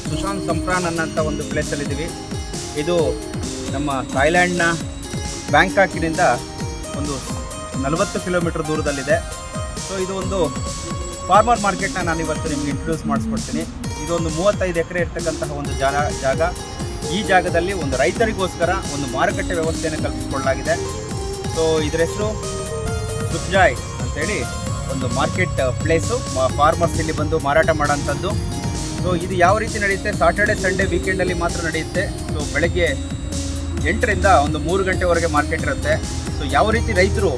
ಸುಶಾಂತ್ ಸಂಪ್ರಾನ್ ಅನ್ನೋಂಥ ಒಂದು ಪ್ಲೇಸಲ್ಲಿದ್ದೀವಿ. ಇದು ನಮ್ಮ ಥಾಯ್ಲ್ಯಾಂಡ್ನ ಬ್ಯಾಂಕಾಕಿನಿಂದ ಒಂದು 40 ಕಿಲೋಮೀಟರ್ ದೂರದಲ್ಲಿದೆ. ಸೊ ಇದು ಒಂದು ಫಾರ್ಮರ್ ಮಾರ್ಕೆಟ್ನ ನಾನು ಇವತ್ತು ನಿಮಗೆ ಇಂಟ್ರೊಡ್ಯೂಸ್ ಮಾಡಿಸ್ಕೊಡ್ತೀನಿ. ಇದೊಂದು 35 ಎಕರೆ ಇರ್ತಕ್ಕಂತಹ ಒಂದು ಜಾಗ. ಈ ಜಾಗದಲ್ಲಿ ಒಂದು ರೈತರಿಗೋಸ್ಕರ ಒಂದು ಮಾರುಕಟ್ಟೆ ವ್ಯವಸ್ಥೆಯನ್ನು ಕಲ್ಪಿಸಿಕೊಳ್ಳಲಾಗಿದೆ. ಸೊ ಇದರ ಹೆಸರು ಸುಖ್ಜಾಯ್ ಅಂತೇಳಿ ಒಂದು ಮಾರ್ಕೆಟ್ ಪ್ಲೇಸು. ಫಾರ್ಮರ್ಸ್ ಇಲ್ಲಿ ಬಂದು ಮಾರಾಟ ಮಾಡೋಂಥದ್ದು. ಸೊ ಇದು ಯಾವ ರೀತಿ ನಡೆಯುತ್ತೆ, ಸಾಟರ್ಡೆ ಸಂಡೇ ವೀಕೆಂಡಲ್ಲಿ ಮಾತ್ರ ನಡೆಯುತ್ತೆ. ಸೊ ಬೆಳಗ್ಗೆ 8ರಿಂದ ಒಂದು 3 ಗಂಟೆವರೆಗೆ ಮಾರ್ಕೆಟ್ ಇರುತ್ತೆ. ಸೊ ಯಾವ ರೀತಿ ರೈತರು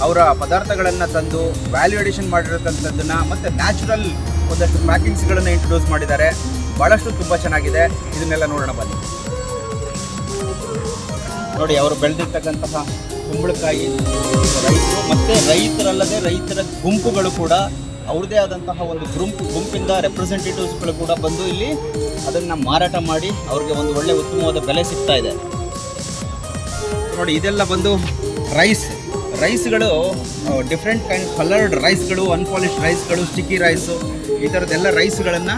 ಅವರ ಪದಾರ್ಥಗಳನ್ನು ತಂದು ವ್ಯಾಲ್ಯೂ ಅಡಿಷನ್ ಮಾಡಿರತಕ್ಕಂಥದ್ದನ್ನು ಮತ್ತು ನ್ಯಾಚುರಲ್ ಒಂದಷ್ಟು ಪ್ಯಾಕಿಂಗ್ಸ್ಗಳನ್ನು ಇಂಟ್ರೊಡ್ಯೂಸ್ ಮಾಡಿದ್ದಾರೆ. ಭಾಳಷ್ಟು ತುಂಬ ಚೆನ್ನಾಗಿದೆ. ಇದನ್ನೆಲ್ಲ ನೋಡೋಣ ಬನ್ನಿ. ನೋಡಿ, ಅವರು ಬೆಳೆದಿರ್ತಕ್ಕಂತಹ ಕುಂಬಳಕಾಯಿ ರೈತರು ಮತ್ತು ರೈತರಲ್ಲದೆ ರೈತರ ಗುಂಪುಗಳು ಕೂಡ ಅವ್ರದ್ದೇ ಆದಂತಹ ಒಂದು ಗುಂಪಿಂದ ರೆಪ್ರೆಸೆಂಟೇಟಿವ್ಸ್ಗಳು ಕೂಡ ಬಂದು ಇಲ್ಲಿ ಅದನ್ನು ಮಾರಾಟ ಮಾಡಿ ಅವ್ರಿಗೆ ಒಂದು ಒಳ್ಳೆ ಉತ್ತಮವಾದ ಬೆಲೆ ಸಿಗ್ತಾ ಇದೆ. ನೋಡಿ, ಇದೆಲ್ಲ ಬಂದು ರೈಸ್ಗಳು ಡಿಫ್ರೆಂಟ್ ಕೈಂಡ್ ಕಲರ್ಡ್ ರೈಸ್ಗಳು, ಅನ್ಪಾಲಿಶ್ಡ್ ರೈಸ್ಗಳು, ಸ್ಟಿಕ್ಕಿ ರೈಸು, ಈ ಥರದ್ದೆಲ್ಲ ರೈಸ್ಗಳನ್ನು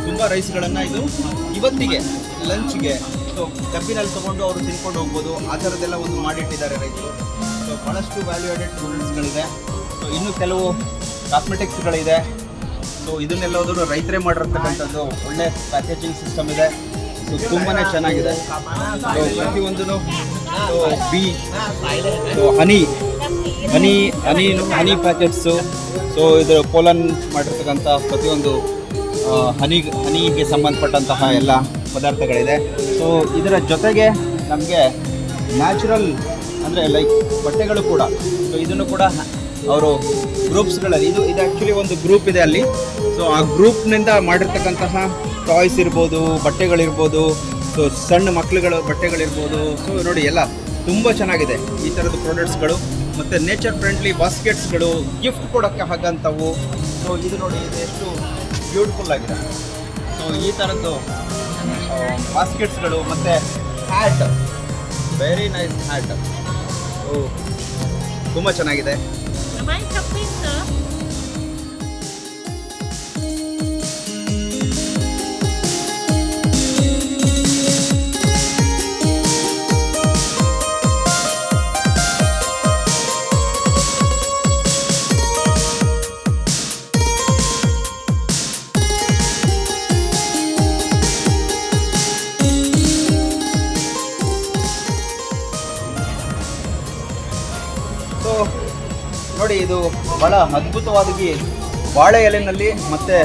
ತುಂಬ ರೈಸ್ಗಳನ್ನು ಇದು ಇವತ್ತಿಗೆ ಲಂಚ್ಗೆ ಸೊ ಡಬ್ಬಿನಲ್ಲಿ ತೊಗೊಂಡು ಅವರು ತಿನ್ಕೊಂಡು ಹೋಗ್ಬೋದು. ಆ ಥರದ್ದೆಲ್ಲ ಒಂದು ಮಾಡಿಟ್ಟಿದ್ದಾರೆ ರೈತರು. ಸೊ ಭಾಳಷ್ಟು ವ್ಯಾಲ್ಯೂ ಆಡೆಡ್ ಪ್ರಾಡಕ್ಟ್ಸ್ಗಳಿದೆ. ಸೊ ಇನ್ನೂ ಕೆಲವು ಕಾಸ್ಮೆಟಿಕ್ಸ್ಗಳಿದೆ. ಸೊ ಇದನ್ನೆಲ್ಲದೂ ರೈತರೇ ಮಾಡಿರ್ತಕ್ಕಂಥದ್ದು. ಒಳ್ಳೆ ಪ್ಯಾಕೇಜಿಂಗ್ ಸಿಸ್ಟಮ್ ಇದೆ. ಸೊ ತುಂಬಾ ಚೆನ್ನಾಗಿದೆ. ಸೊ ಪ್ರತಿಯೊಂದೂ ಹನಿ ಪ್ಯಾಕೆಟ್ಸು. ಸೊ ಇದು ಪೋಲನ್ ಮಾಡಿರ್ತಕ್ಕಂಥ ಪ್ರತಿಯೊಂದು ಹನಿಗೆ ಸಂಬಂಧಪಟ್ಟಂತಹ ಎಲ್ಲ ಪದಾರ್ಥಗಳಿದೆ. ಸೊ ಇದರ ಜೊತೆಗೆ ನಮಗೆ ನ್ಯಾಚುರಲ್ ಅಂದರೆ ಲೈಕ್ ಬಟ್ಟೆಗಳು ಕೂಡ. ಸೊ ಇದನ್ನು ಕೂಡ ಅವರು ಗ್ರೂಪ್ಸ್ಗಳಲ್ಲಿ ಇದು ಆ್ಯಕ್ಚುಲಿ ಒಂದು ಗ್ರೂಪ್ ಇದೆ ಅಲ್ಲಿ. ಸೊ ಆ ಗ್ರೂಪ್ನಿಂದ ಮಾಡಿರ್ತಕ್ಕಂತಹ ಟಾಯ್ಸ್ ಇರ್ಬೋದು, ಬಟ್ಟೆಗಳಿರ್ಬೋದು, ಸೊ ಸಣ್ಣ ಮಕ್ಕಳುಗಳ ಬಟ್ಟೆಗಳಿರ್ಬೋದು. ಸೊ ನೋಡಿ, ಎಲ್ಲ ತುಂಬ ಚೆನ್ನಾಗಿದೆ ಈ ಥರದ್ದು ಪ್ರಾಡಕ್ಟ್ಸ್ಗಳು. ಮತ್ತು ನೇಚರ್ ಫ್ರೆಂಡ್ಲಿ ಬಾಸ್ಕೆಟ್ಸ್ಗಳು, ಗಿಫ್ಟ್ ಕೊಡೋಕ್ಕೆ ಹಾಗಂಥವು. ಸೊ ಇದು ನೋಡಿ, ಇದು ಎಷ್ಟು ಬ್ಯೂಟಿಫುಲ್ ಆಗಿದೆ. ಸೊ ಈ ಥರದ್ದು ಬಾಸ್ಕೆಟ್ಸ್ಗಳು ಮತ್ತು hat, very nice hat. So ತುಂಬ ಚೆನ್ನಾಗಿದೆ. ಸೊ ನೋಡಿ, ಇದು ಭಾಳ ಅದ್ಭುತವಾಗಿ ಬಾಳೆ ಎಲೆಯಲ್ಲಿ ಮತ್ತು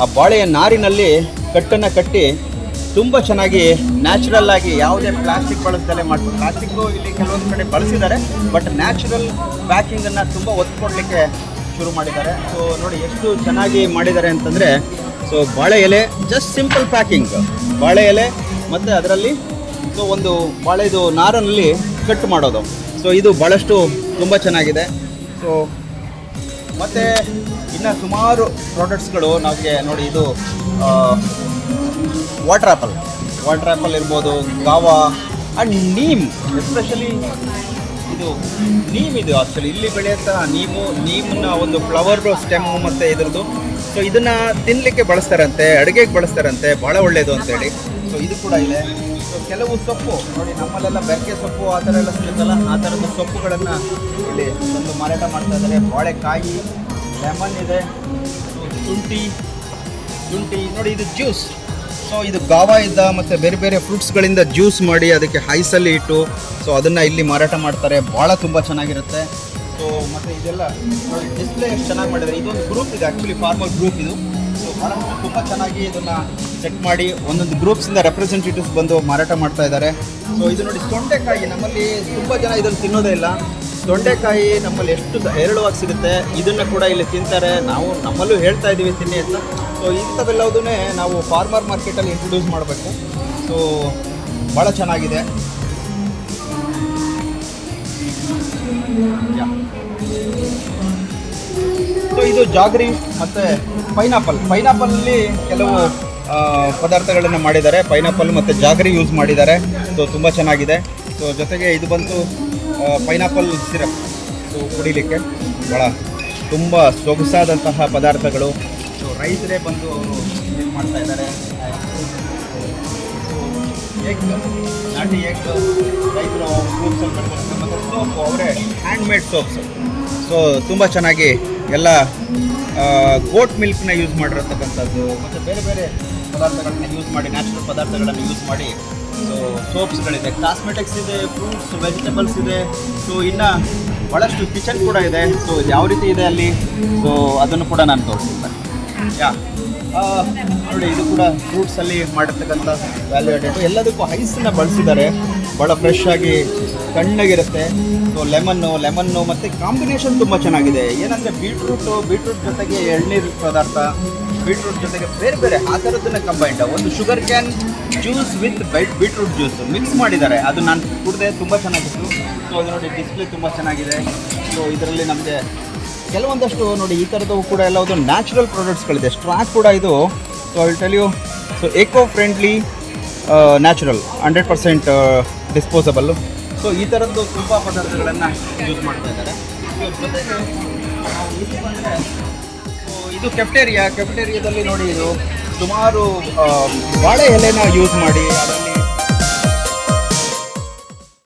ಆ ಬಾಳೆಯ ನಾರಿನಲ್ಲಿ ಕಟ್ಟನ್ನು ಕಟ್ಟಿ ತುಂಬ ಚೆನ್ನಾಗಿ ನ್ಯಾಚುರಲ್ ಆಗಿ ಯಾವುದೇ ಪ್ಲಾಸ್ಟಿಕ್ ಬಳಸದಲ್ಲೇ ಮಾಡ್ತಾರೆ. ಪ್ಲಾಸ್ಟಿಕ್ಕು ಇಲ್ಲಿ ಕೆಲವೊಂದು ಕಡೆ ಬಳಸಿದ್ದಾರೆ, ಬಟ್ ನ್ಯಾಚುರಲ್ ಪ್ಯಾಕಿಂಗನ್ನು ತುಂಬ ಒತ್ತು ಕೊಡಲಿಕ್ಕೆ ಶುರು ಮಾಡಿದ್ದಾರೆ. ಸೊ ನೋಡಿ ಎಷ್ಟು ಚೆನ್ನಾಗಿ ಮಾಡಿದ್ದಾರೆ ಅಂತಂದರೆ, ಸೊ ಬಾಳೆ ಎಲೆ ಜಸ್ಟ್ ಸಿಂಪಲ್ ಪ್ಯಾಕಿಂಗ್, ಬಾಳೆ ಎಲೆ ಮತ್ತು ಅದರಲ್ಲಿ ಸೊ ಒಂದು ಬಾಳೆದು ನಾರಿನಲ್ಲಿ ಕಟ್ ಮಾಡೋದು. ಸೊ ಇದು ಭಾಳಷ್ಟು ತುಂಬ ಚೆನ್ನಾಗಿದೆ. ಸೊ ಮತ್ತು ಇನ್ನು ಸುಮಾರು ಪ್ರಾಡಕ್ಟ್ಸ್ಗಳು ನಮಗೆ ನೋಡಿ, ಇದು ವಾಟರ್ ಆ್ಯಪಲ್ ಇರ್ಬೋದು, ಗಾವಾ ಆ್ಯಂಡ್ ನೀಮ್. ಎಸ್ಪೆಷಲಿ ಇದು ನೀಮ್, ಇದು ಆ್ಯಕ್ಚುಲಿ ಇಲ್ಲಿ ಬೆಳೆಯುವಂಥ ನೀಮನ್ನ ಒಂದು ಫ್ಲವರ್ ಸ್ಟೆಮ್ಮು ಮತ್ತು ಇದ್ರದ್ದು. ಸೊ ಇದನ್ನು ತಿನ್ನಲಿಕ್ಕೆ ಬಳಸ್ತಾರಂತೆ, ಅಡುಗೆಗೆ ಬಳಸ್ತಾರಂತೆ, ಭಾಳ ಒಳ್ಳೆಯದು ಅಂತೇಳಿ. ಸೊ ಇದು ಕೂಡ ಇದೆ. ಸೊ ಕೆಲವು ಸೊಪ್ಪು ನೋಡಿ, ನಮ್ಮಲ್ಲೆಲ್ಲ ಬೆರಕೆ ಸೊಪ್ಪು ಆ ಥರ ಎಲ್ಲ ಸಿಗುತ್ತಲ್ಲ, ಆ ಥರದ ಸೊಪ್ಪುಗಳನ್ನು ಇಲ್ಲಿ ಒಂದು ಮಾರಾಟ ಮಾಡ್ತಾ ಇದ್ದಾರೆ. ಬಾಳೆಕಾಯಿ, ಲೆಮನ್ ಇದೆ, ಶುಂಠಿ ನೋಡಿ, ಇದು ಜ್ಯೂಸ್. ಸೊ ಇದು ಗಾವಾ ಇದ್ದ ಮತ್ತು ಬೇರೆ ಬೇರೆ ಫ್ರೂಟ್ಸ್ಗಳಿಂದ ಜ್ಯೂಸ್ ಮಾಡಿ ಅದಕ್ಕೆ ಐಸಲ್ಲಿ ಇಟ್ಟು ಸೊ ಅದನ್ನು ಇಲ್ಲಿ ಮಾರಾಟ ಮಾಡ್ತಾರೆ. ಭಾಳ ತುಂಬ ಚೆನ್ನಾಗಿರುತ್ತೆ. ಸೊ ಮತ್ತು ಇದೆಲ್ಲ ನೋಡಿ, ಡಿಸ್ಪ್ಲೇ ಎಷ್ಟು ಚೆನ್ನಾಗಿ ಮಾಡಿದ್ದಾರೆ. ಇದೊಂದು ಗ್ರೂಪ್ ಇದೆ, ಆ್ಯಕ್ಚುಲಿ ಫಾರ್ಮರ್ ಗ್ರೂಪ್ ಇದು. ಸೊ ಭಾಳ ತುಂಬ ಚೆನ್ನಾಗಿ ಇದನ್ನು ಸೆಟ್ ಮಾಡಿ ಒಂದೊಂದು ಗ್ರೂಪ್ಸಿಂದ ರೆಪ್ರೆಸೆಂಟೇಟಿವ್ಸ್ ಬಂದು ಮಾರಾಟ ಮಾಡ್ತಾ ಇದ್ದಾರೆ. ಸೊ ಇದು ನೋಡಿ, ತೊಂಡೆಕಾಯಿ. ನಮ್ಮಲ್ಲಿ ತುಂಬ ಜನ ಇದನ್ನು ತಿನ್ನೋದೇ ಇಲ್ಲ. ತೊಂಡೆಕಾಯಿ ನಮ್ಮಲ್ಲಿ ಎಷ್ಟು ಹೇರಳವಾಗಿ ಸಿಗುತ್ತೆ, ಇದನ್ನು ಕೂಡ ಇಲ್ಲಿ ತಿಂತಾರೆ. ನಾವು ನಮ್ಮಲ್ಲೂ ಹೇಳ್ತಾ ಇದ್ದೀವಿ ತಿನ್ನಿ ಅಂತ. ಸೊ ಇಂಥವೆಲ್ಲವುದನ್ನೇ ನಾವು ಫಾರ್ಮರ್ ಮಾರ್ಕೆಟಲ್ಲಿ ಇಂಟ್ರೊಡ್ಯೂಸ್ ಮಾಡಬೇಕು. ಸೊ ಭಾಳ ಚೆನ್ನಾಗಿದೆ. ಸೊ ಇದು ಜಾಗರಿ ಮತ್ತು ಪೈನಾಪಲ್ಲಿ ಕೆಲವು ಪದಾರ್ಥಗಳನ್ನು ಮಾಡಿದ್ದಾರೆ. ಪೈನಾಪಲ್ ಮತ್ತು ಜಾಗರಿ ಯೂಸ್ ಮಾಡಿದ್ದಾರೆ. ಸೊ ತುಂಬ ಚೆನ್ನಾಗಿದೆ. ಸೊ ಜೊತೆಗೆ ಇದು ಬಂತು ಪೈನಾಪಲ್ ಸಿರಪ್. ಸೊ ಕುಡಿಲಿಕ್ಕೆ ಭಾಳ ತುಂಬ ಸೊಗಸಾದಂತಹ ಪದಾರ್ಥಗಳು. ಸೊ ರೈತರೇ ಬಂದು ಅವರು ಏನು ಮಾಡ್ತಾ ಇದ್ದಾರೆ. ಎಗ್, ನಾಟಿ ಎಗ್, ರೈತರು ಫ್ರೂಟ್ಸಲ್ಲಿ ಬೆಳೆದಿರ್ತಾರೆ, ಮತ್ತು ಸೋಪು ಅವರೇ ಹ್ಯಾಂಡ್ಮೇಡ್ ಸೋಪ್ಸು. ಸೊ ತುಂಬ ಚೆನ್ನಾಗಿ ಎಲ್ಲ ಗೋಟ್ ಮಿಲ್ಕ್ನ ಯೂಸ್ ಮಾಡಿರತಕ್ಕಂಥದ್ದು, ಮತ್ತು ಬೇರೆ ಬೇರೆ ಪದಾರ್ಥಗಳನ್ನ ಯೂಸ್ ಮಾಡಿ, ನ್ಯಾಚುರಲ್ ಪದಾರ್ಥಗಳನ್ನು ಯೂಸ್ ಮಾಡಿ ಸೊ ಸೋಪ್ಸ್ಗಳಿದೆ, ಕಾಸ್ಮೆಟಿಕ್ಸ್ ಇದೆ, ಫ್ರೂಟ್ಸ್, ವೆಜಿಟೇಬಲ್ಸ್ ಇದೆ. ಸೊ ಇನ್ನು ಭಾಳಷ್ಟು ಕಿಚನ್ ಕೂಡ ಇದೆ. ಸೊ ಯಾವ ರೀತಿ ಇದೆ ಅಲ್ಲಿ, ಸೊ ಅದನ್ನು ಕೂಡ ನಾನು ತೋರಿಸಿದ್ದೆ. ಯಾ ನೋಡಿ, ಇದು ಕೂಡ ಫ್ರೂಟ್ಸಲ್ಲಿ ಮಾಡಿರ್ತಕ್ಕಂಥ ವ್ಯಾಲ್ಯೂ ಆಡೆಡ್. ಎಲ್ಲದಕ್ಕೂ ಐಸನ್ನು ಬಳಸಿದ್ದಾರೆ, ಭಾಳ ಫ್ರೆಶ್ ಆಗಿ ತಣ್ಣಗಿರುತ್ತೆ. ಸೊ ಲೆಮನ್ನು ಮತ್ತು ಕಾಂಬಿನೇಷನ್ ತುಂಬ ಚೆನ್ನಾಗಿದೆ. ಏನಂದರೆ ಬೀಟ್ರೂಟ್ ಜೊತೆಗೆ ಎಳ್ನೀರು ಪದಾರ್ಥ, ಬೀಟ್ರೂಟ್ ಜೊತೆಗೆ ಬೇರೆ ಬೇರೆ ಆ ಥರದ್ದನ್ನು ಕಂಬೈಂಡ್, ಒಂದು sugar can juice with beetroot juice mix ಮಾಡಿದ್ದಾರೆ. ಅದು ನಾನು ಕುಡಿದೆ, ತುಂಬ ಚೆನ್ನಾಗಿತ್ತು. ಸೊ ಅದು ನೋಡಿ, ಡಿಸ್ಪ್ಲೇ ತುಂಬ ಚೆನ್ನಾಗಿದೆ. ಸೊ ಇದರಲ್ಲಿ ನಮಗೆ ಕೆಲವೊಂದಷ್ಟು ನೋಡಿ ಈ ಥರದ್ದು ಕೂಡ ಎಲ್ಲವುದು ನ್ಯಾಚುರಲ್ ಪ್ರಾಡಕ್ಟ್ಸ್ಗಳಿದೆ. ಸ್ಟ್ರಾ ಕೂಡ ಇದು. So I will tell you, so eco friendly, natural, 100% disposable. So ಈ ಥರದ್ದು ತುಂಬ ಪದಾರ್ಥಗಳನ್ನು ಯೂಸ್ ಮಾಡ್ತಾ ಇದ್ದಾರೆ. ಜೊತೆಗೆ ನಾವು ಇಲ್ಲಿ ಬಂದರೆ, ಸೊ ಇದು ಕೆಫ್ಟೇರಿಯಾದಲ್ಲಿ ನೋಡಿ, ಇದು ಸುಮಾರು ಬಾಳೆ ಎಲೆನ ಯೂಸ್ ಮಾಡಿ ಅದರಲ್ಲಿ